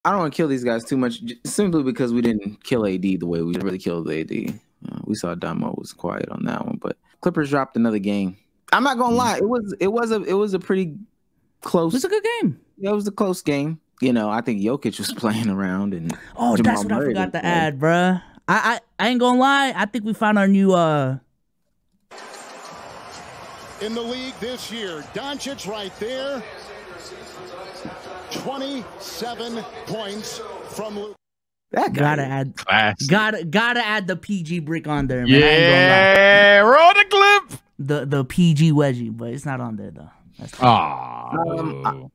I don't want to kill these guys too much, simply because we didn't kill AD the way we really killed AD. We saw Damo was quiet on that one, but Clippers dropped another game. I'm not gonna lie, it was a pretty close. It was a good game. It was a close game. You know, I think Jokic was playing around, and that's what I forgot to add, bruh. I ain't gonna lie. I think we found our new in the league this year. Doncic right there. 27 points from Luke. That guy gotta add classic. gotta add the PG brick on there, man. Yeah, roll the clip. The PG wedgie, but it's not on there though.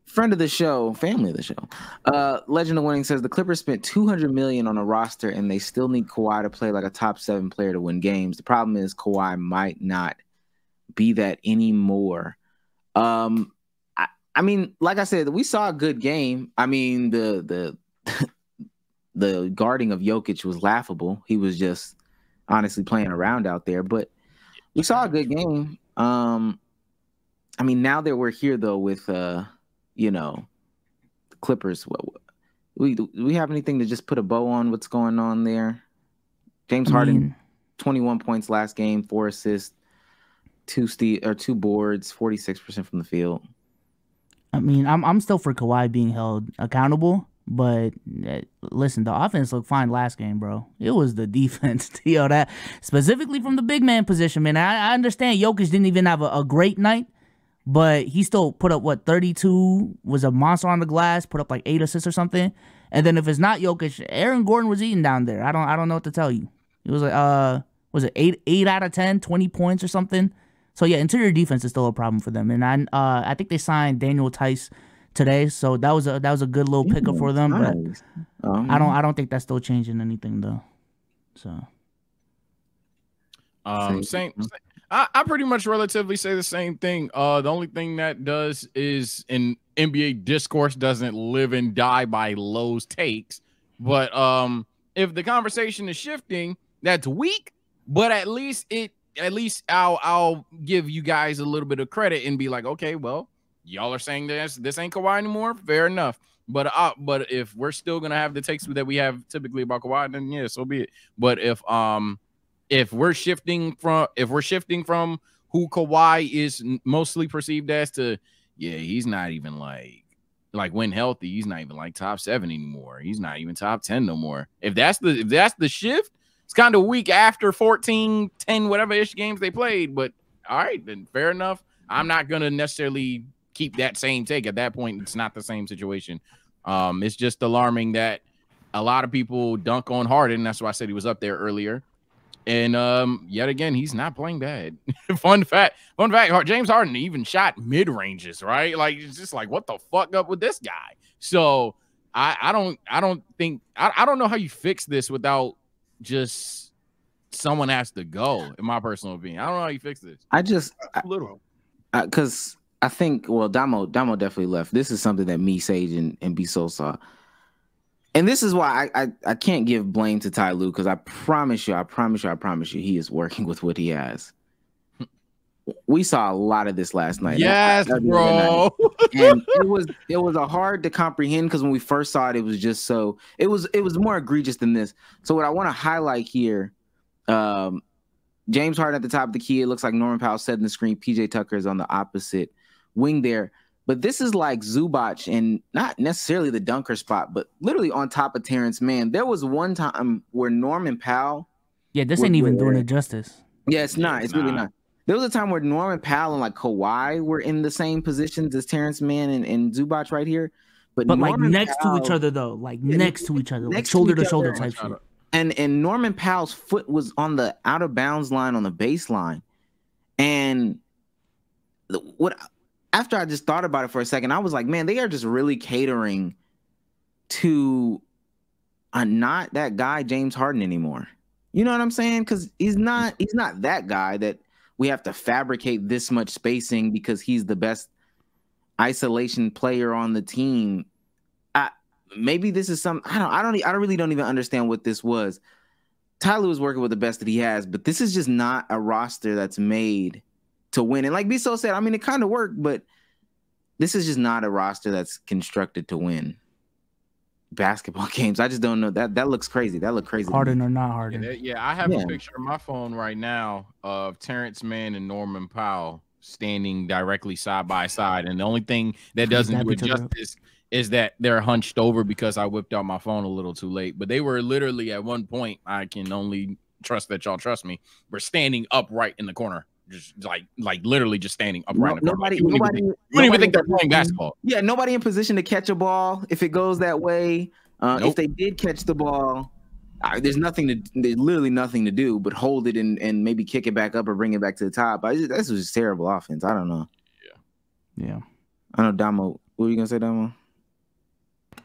Friend of the show, family of the show. Legend of Winning says the Clippers spent $200 million on a roster, and they still need Kawhi to play like a top 7 player to win games. The problem is Kawhi might not be that anymore. I mean, like I said, we saw a good game. I mean, the guarding of Jokic was laughable. He was just honestly playing around out there, but we saw a good game. I mean, now that we're here though with you know, the Clippers, do we have anything to just put a bow on what's going on there? James Harden, 21 points last game, 4 assists, 2 boards, 46% from the field. I mean, I'm still for Kawhi being held accountable, but listen, the offense looked fine last game, bro. It was the defense, that specifically from the big man position, man. I understand Jokic didn't even have a great night, but he still put up 32, was a monster on the glass, put up like 8 assists or something. And then if it's not Jokic, Aaron Gordon was eating down there. I don't know what to tell you. It was like was it 8 out of 10, 20 points or something. So yeah, interior defense is still a problem for them. And I think they signed Daniel Tice today, so that was a good little pickup for them. Nice. But I don't think that's still changing anything though. So same. I pretty much relatively say the same thing. The only thing that does is in NBA discourse doesn't live and die by Lowe's takes. But if the conversation is shifting, that's weak. But at least I'll give you guys a little bit of credit and be like, okay, well, y'all are saying this ain't Kawhi anymore. Fair enough. But if we're still gonna have the takes that we have typically about Kawhi, then yeah, so be it. But if we're shifting from who Kawhi is mostly perceived as to, yeah, he's not even like when healthy, he's not even like top 7 anymore. He's not even top 10 no more. If that's the shift, it's kind of weak after 14, 10, whatever ish games they played. But all right, then fair enough. I'm not gonna necessarily keep that same take. At that point, it's not the same situation. It's just alarming that a lot of people dunk on Harden. That's why I said he was up there earlier. And yet again, he's not playing bad. Fun fact, James Harden even shot mid-ranges, right? Like, it's just like, what the fuck up with this guy? So I don't know how you fix this without just someone has to go, in my personal opinion. I don't know how you fix this. Because I think, well, Damo definitely left. This is something that me, Sage, and B-Soul saw. And this is why I can't give blame to Ty Lue, because I promise you, he is working with what he has. We saw a lot of this last night. Yes, bro. And it was a hard to comprehend, because when we first saw it, it was just so it was more egregious than this. So what I want to highlight here, James Harden at the top of the key. It looks like Norman Powell setting the screen. PJ Tucker is on the opposite wing there. But this is like Zubac, and not necessarily the dunker spot, but literally on top of Terrence Mann. There was one time where Norman Powell. Yeah, this ain't even doing it justice. Yeah, it's not. It's really not. There was a time where Norman Powell and like Kawhi were in the same positions as Terrence Mann and Zubac right here. But like next to each other, though. Like next to each other. Like shoulder to shoulder type shit. And Norman Powell's foot was on the out of bounds line on the baseline. And after I just thought about it for a second, I was like, man, they are just really catering to not that guy, James Harden, anymore. You know what I'm saying? Because he's not that guy that we have to fabricate this much spacing because he's the best isolation player on the team. Maybe this is some. I really don't even understand what this was. Ty Lue was working with the best that he has, but this is just not a roster that's made to win. And like Biso said, I mean, it kind of worked, but this is just not a roster that's constructed to win. basketball games. I just don't know. That looks crazy. That looked crazy. Harden or not Harden. Yeah, I have a picture on my phone right now of Terrence Mann and Norman Powell standing directly side by side, and the only thing that doesn't do it justice is that they're hunched over because I whipped out my phone a little too late. But they were literally at one point, I can only trust that y'all trust me, we're standing upright in the corner. Just like literally just standing upright. Nobody, you wouldn't even think they're playing basketball. Yeah, nobody in position to catch a ball if it goes that way. Nope. If they did catch the ball, there's literally nothing to do but hold it and maybe kick it back up or bring it back to the top. This was just terrible offense. I don't know. Yeah. I know, Damo. What were you gonna say, Damo?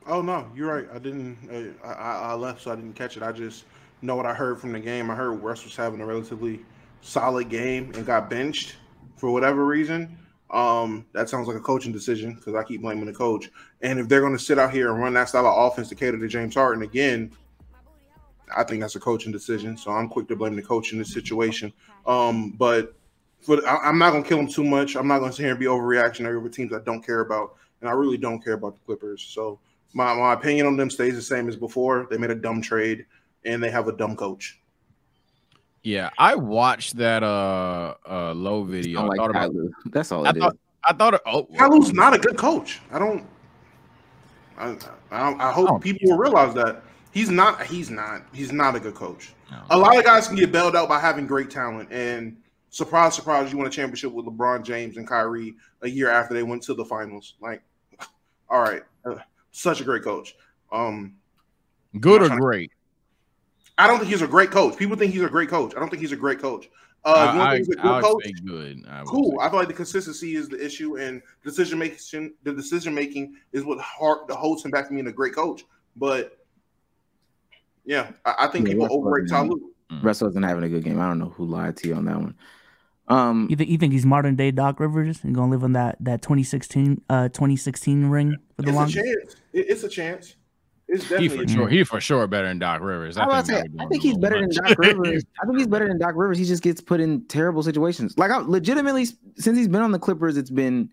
Oh no, you're right. I didn't. I left, so I didn't catch it. I just know what I heard from the game. I heard Russ was having a relatively solid game and got benched for whatever reason. That sounds like a coaching decision because I keep blaming the coach. And if they're going to sit out here and run that style of offense to cater to James Harden again, I think that's a coaching decision. So I'm quick to blame the coach in this situation. But I'm not going to kill him too much. I'm not going to sit here and be overreactionary over teams I don't care about. And I really don't care about the Clippers. So my opinion on them stays the same as before. They made a dumb trade and they have a dumb coach. Yeah, I watched that low video. I thought about it. That's all it is. I thought Kylu's not a good coach. I hope people will realize that he's not a good coach. No. A lot of guys can get bailed out by having great talent, and surprise, you won a championship with LeBron James and Kyrie a year after they went to the finals. Like, all right, such a great coach. Good or great? I don't think he's a great coach. People think he's a great coach. I don't think he's a great coach. I would say good. Cool. I feel like the consistency is the issue, and the decision making is what holds him back from being a great coach. But yeah, I think people overrate Ty Lue. Russ wasn't having a good game. I don't know who lied to you on that one. You think he's modern day Doc Rivers and gonna live on that 2016 ring for the longest? It's a chance. It's definitely he for sure better than Doc Rivers. I think he's better than Doc Rivers. I think he's better than Doc Rivers. He just gets put in terrible situations. Like, legitimately, since he's been on the Clippers, it's been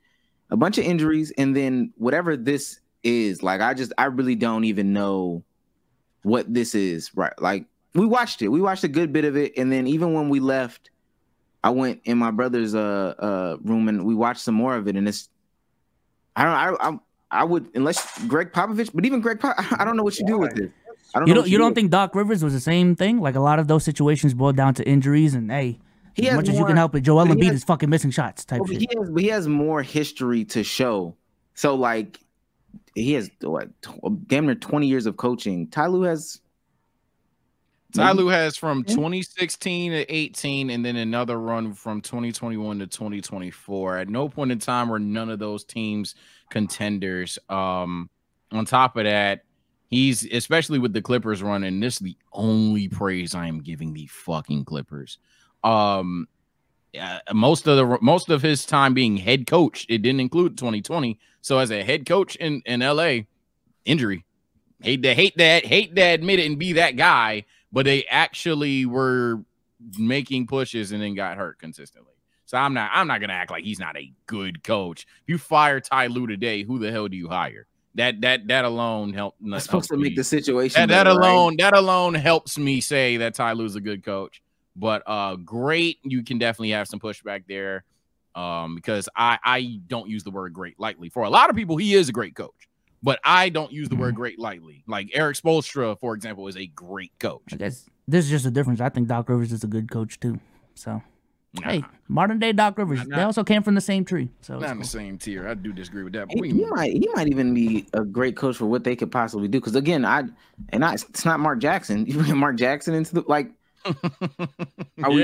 a bunch of injuries, and then whatever this is, like, I really don't even know what this is. Right? Like, we watched it. We watched a good bit of it, and then even when we left, I went in my brother's room and we watched some more of it, and it's I would, unless Greg Popovich, but even Greg Popovich, I don't know what you do with this. You don't think Doc Rivers was the same thing? Like, a lot of those situations boiled down to injuries, and hey, as much as you can help it, Joel Embiid is fucking missing shots type shit. He has more history to show. So, like, he has damn near 20 years of coaching. Ty Lue has from 2016 to 18, and then another run from 2021 to 2024. At no point in time were none of those teams contenders. On top of that, he's, especially with the Clippers run, and this is the only praise I am giving the fucking Clippers. Most of his time being head coach, it didn't include 2020. So as a head coach in LA, injury. Hate to admit it and be that guy, but they actually were making pushes and then got hurt consistently. So I'm not gonna act like he's not a good coach. If you fire Ty Lue today, who the hell do you hire? That alone helped. It's supposed to make the situation. That alone helps me say that Ty Lue's a good coach. But great, you can definitely have some pushback there, because I don't use the word great lightly. For a lot of people, he is a great coach, but I don't use the word great lightly. Like Eric Spoelstra, for example, is a great coach. I guess this is just a difference. I think Doc Rivers is a good coach too. So. Hey, modern day Doc Rivers. They also came from the same tree. So not in the same tier. I do disagree with that. But he might even be a great coach for what they could possibly do. Because again, it's not Mark Jackson. You bring Mark Jackson into the like. Are we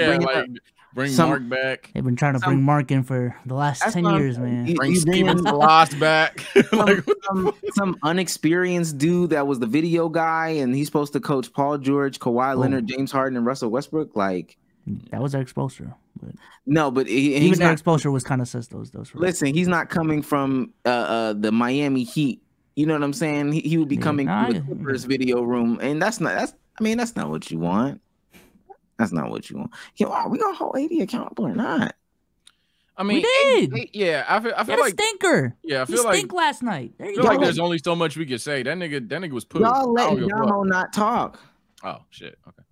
bring Mark back? They've been trying to bring Mark in for the last 10 years, man. Bring Steven Salas back. some unexperienced dude that was the video guy, and he's supposed to coach Paul George, Kawhi Leonard, James Harden, and Russell Westbrook. Like, that was Eric Spoelstra. No, but even Eric Spoelstra was kind of sus those. Listen, he's not coming from the Miami Heat. You know what I'm saying? He would be coming from the Clippers video room, and that's not what you want. That's not what you want. Are we gonna hold AD accountable or not? I mean, We did. yeah, I feel a like stinker. yeah, I He feel like stink last night. There you feel go. like there's only so much we could say. That nigga was poop. Y'all I don't letting give a fuck. Damo not talk. Oh shit. Okay.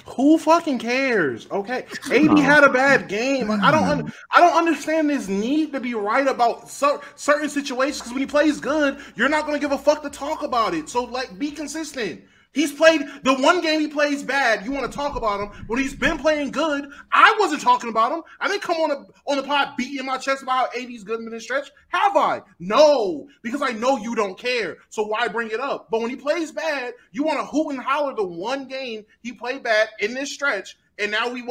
Who fucking cares? Okay, AD had a bad game. Like, I don't understand this need to be right about certain situations because when he plays good, you're not gonna give a fuck to talk about it. So like, be consistent. He's played the one game he plays bad. You want to talk about him, but he's been playing good. I wasn't talking about him. I didn't come on the pod beating my chest about how AD's good in the stretch. Have I? No, because I know you don't care. So why bring it up? But when he plays bad, you want to hoot and holler the one game he played bad in this stretch, and now we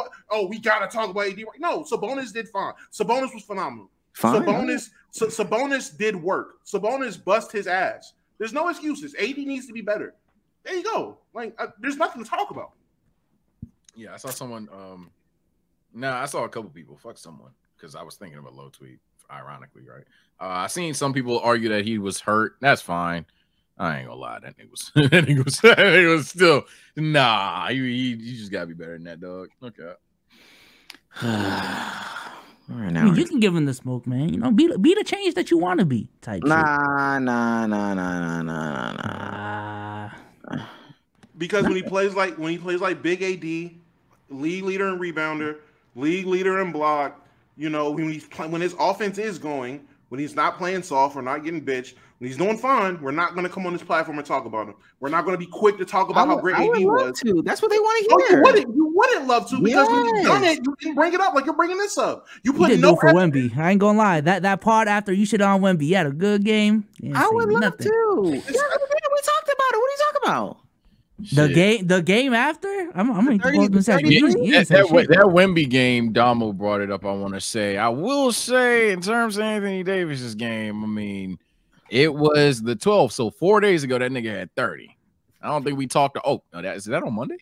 gotta talk about AD. No, Sabonis did fine. Sabonis was phenomenal. Fine. Sabonis did work. Sabonis bust his ass. There's no excuses. AD needs to be better. There you go. Like, there's nothing to talk about. Yeah, I saw someone. I saw a couple people. Fuck someone, because I was thinking of a low tweet. Ironically, right? I seen some people argue that he was hurt. That's fine. I ain't gonna lie. That nigga was still nah. You just gotta be better than that, dog. Okay. Right I mean, you can give him the smoke, man. You know, be the change that you want to be. Type. Nah. Because when he plays like Big AD, league leader and rebounder, league leader and block, you know, when his offense is going, when he's not playing soft or not getting bitched, when he's doing fine, we're not going to come on this platform and talk about him. We're not going to be quick to talk about how great AD was. That's what they want to hear. You wouldn't love to because when you've done it, you didn't bring it up like you're bringing this up. You put no for Wemby. I ain't gonna lie. That part after you shit on Wemby, he had a good game. I would love to. We talked about it. What are you talking about? The game after? I'm gonna go and say that Wemby game, Damo brought it up. I want to say, I will say, in terms of Anthony Davis's game, I mean, it was the 12th, so 4 days ago that nigga had 30. I don't think we talked to. Oh, no, is that on Monday?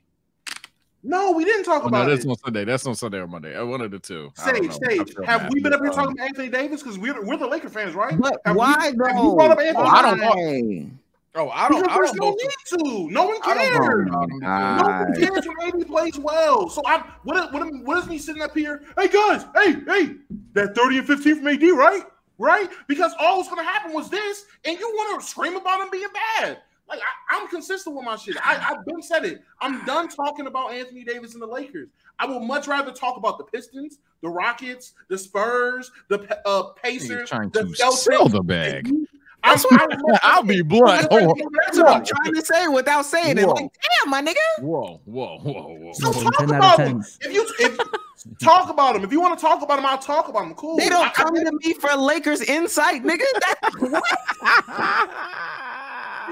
No, we didn't talk about it. That's on Sunday. That's on Sunday or Monday. One of the two. Sage, have we been up here talking about Anthony Davis? Because we're the Laker fans, right? But why though? Have you brought up Anthony? I don't know. I don't know. Need to. No one cares. No one cares when AD plays well. So what is me sitting up here? Hey guys, hey, that 30 and 15 from AD, right? Right? Because all was going to happen was this, and you want to scream about him being bad. Like I'm consistent with my shit. I've been said it. I'm done talking about Anthony Davis and the Lakers. I would much rather talk about the Pistons, the Rockets, the Spurs, the Pacers, the Celtics. Sell the bag. I'll be blunt. That's what I'm trying to say without saying it. Like, damn, my nigga. Whoa. So talk about him. If talk about him. If you want to talk about him, I'll talk about him. Cool. They don't come to me for Lakers insight, nigga.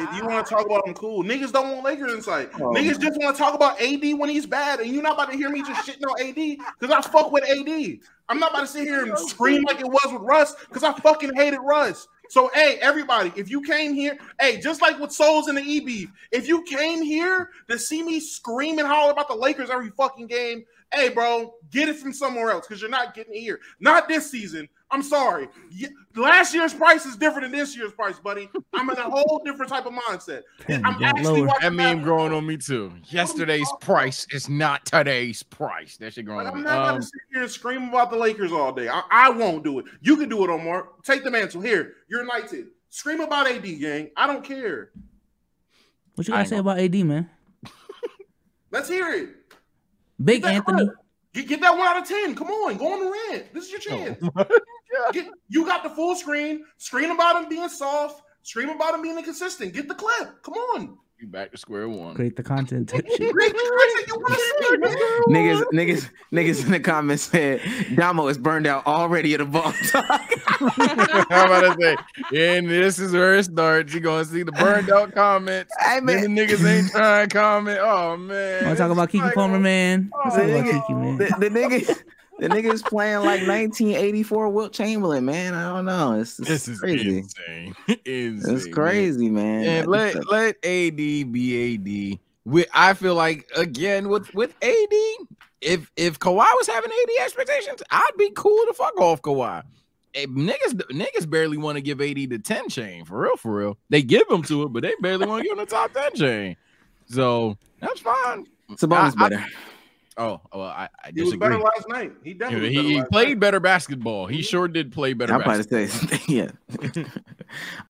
If you want to talk about him, cool. Niggas don't want Lakers insight. Niggas just want to talk about AD when he's bad, and you're not about to hear me just shitting on AD because I fuck with AD. I'm not about to sit here and scream like it was with Russ because I fucking hated Russ. So, hey, everybody, if you came here, just like with Souls in the EB, if you came here to see me scream and holler about the Lakers every fucking game, hey, bro, get it from somewhere else because you're not getting it here. Not this season. I'm sorry. Last year's price is different than this year's price, buddy. I'm in a whole different type of mindset. I'm actually that meme growing on me too. Yesterday's price is not today's price. That shit growing on me. I'm not going to sit here and scream about the Lakers all day. I won't do it. You can do it, Omar. Take the mantle. Here, you're knighted. Scream about AD, gang. I don't care. What you got to say about AD, man? Let's hear it. Big Anthony. Get that 1 out of 10. Come on, go on the rant. This is your chance. You got the full screen. Scream about him being soft. Scream about him being inconsistent. Get the clip. Come on. You back to square one. Create the content. Niggas in the comments said Damo is burned out already at a ball talk. How about I say? And this is where it starts. You gonna see the burned out comments. Hey, man. The niggas ain't trying to comment. Oh man. Want to talk about Kiki Palmer, man? The nigga's playing like 1984 Wilt Chamberlain, man. I don't know. This is crazy. Insane. It's crazy, man. And let AD be AD. I feel like again with AD, if Kawhi was having AD expectations, I'd be cool to fuck off Kawhi. Niggas barely want to give AD the 10 chain for real. They give him to it, but they barely want to give him the top 10 chain. So that's fine. Sabonis better. Oh, well, I He was disagree. better last night. He definitely He played better basketball. He sure did play better I'm about basketball. to say, yeah.